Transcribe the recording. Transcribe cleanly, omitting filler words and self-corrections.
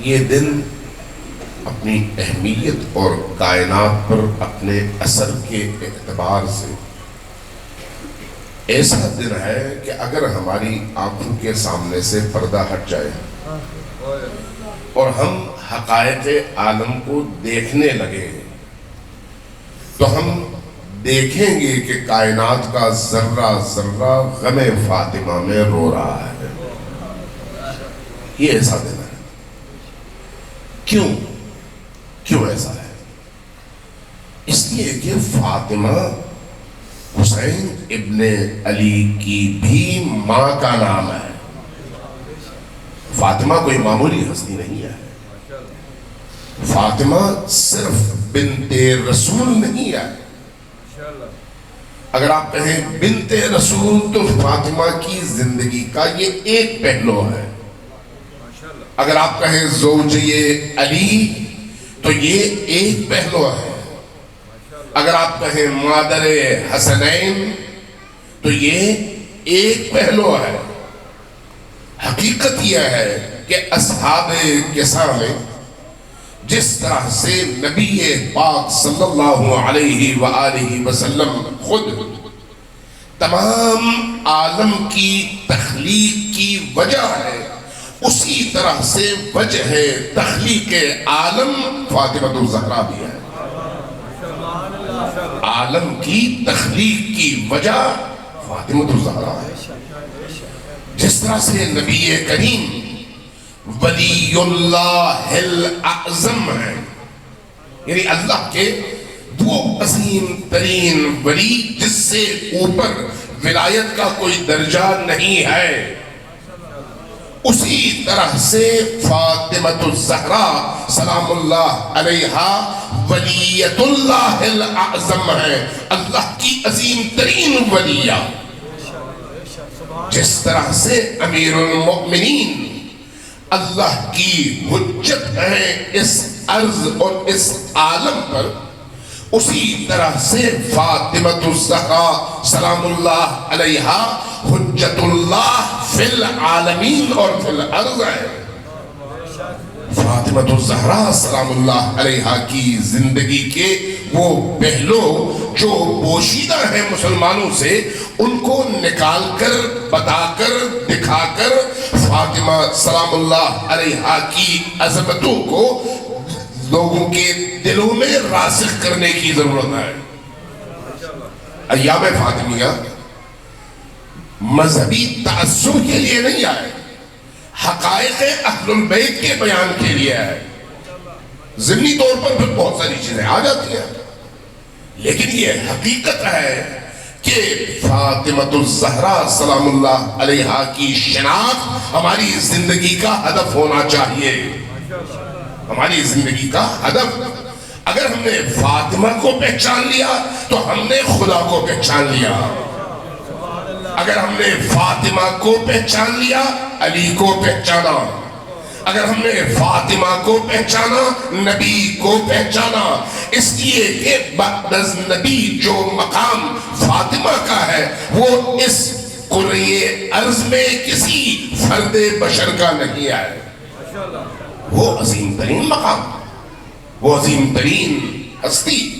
یہ دن اپنی اہمیت اور کائنات پر اپنے اثر کے اعتبار سے ایسا دن ہے کہ اگر ہماری آنکھوں کے سامنے سے پردہ ہٹ جائے اور ہم حقائق عالم کو دیکھنے لگے تو ہم دیکھیں گے کہ کائنات کا ذرہ ذرہ غم فاطمہ میں رو رہا ہے۔ یہ ایسا دن ہے۔ کیوں ایسا ہے؟ اس لیے کہ فاطمہ حسین ابن علی کی بھی ماں کا نام ہے۔ فاطمہ کوئی معمولی ہستی نہیں ہے۔ فاطمہ صرف بنت رسول نہیں ہے۔ اگر آپ کہیں بنت رسول تو فاطمہ کی زندگی کا یہ ایک پہلو ہے۔ اگر آپ کہیں زوجہ علی تو یہ ایک پہلو ہے۔ اگر آپ کہیں مادر حسنین تو یہ ایک پہلو ہے۔ حقیقت یہ ہے کہ اصحاب کسا میں جس طرح سے نبی پاک صلی اللہ علیہ وآلہ وسلم خود تمام عالم کی تخلیق کی وجہ ہے، اسی طرح سے وجہ تخلیق عالم فاطمہ الزہرا بھی ہے۔ عالم کی تخلیق کی وجہ فاطمہ الزہرا ہے۔ جس طرح سے نبی کریم ولی اللہ الاعظم ہے، یعنی اللہ کے وہ عظیم ترین ولی جس سے اوپر ولایت کا کوئی درجہ نہیں ہے، اسی طرح سے فاطمہ الزہرا سلام اللہ علیہا ولیت اللہ الاعظم ہے، اللہ کی عظیم ترین ولیہ۔ جس طرح سے امیر المؤمنین اللہ کی حجت ہے اس ارض اور اس عالم پر، اسی طرح سے فاطمہ الزہرا سلام اللہ علیہا حجت اللہ فی العالمین اور فی الارض ہے۔ فاطمہ الزہرا سلام اللہ علیہا کی زندگی کے وہ پہلو جو پوشیدہ ہیں مسلمانوں سے، ان کو نکال کر بتا کر دکھا کر فاطمہ سلام اللہ علیہا کی عظمتوں کو لوگوں کے دلوں میں راسخ کرنے کی ضرورت ہے۔ ایام فاطمیہ مذہبی تعصب کے لیے نہیں آئے، حقائق اہل البیت کے بیان کے لیے آئے۔ ضمنی طور پر پھر بہت ساری چیزیں آ جاتی ہیں، لیکن یہ حقیقت ہے کہ فاطمہ الزہرا سلام اللہ علیہا کی شناخت ہماری زندگی کا ہدف ہونا چاہیے۔ ہماری زندگی کا ہدف، اگر ہم نے فاطمہ کو پہچان لیا تو ہم نے خدا کو پہچان لیا۔ اگر ہم نے فاطمہ کو پہچان لیا علی کو پہچانا۔ اگر ہم نے فاطمہ کو پہچانا نبی کو پہچانا۔ اس لیے کہ بعد از نبی جو مقام فاطمہ کا ہے وہ اس قرۂ ارض میں کسی فرد بشر کا نہیں ہے۔ وہ عظیم ترین مقام، وہ عظیم ترین ہستی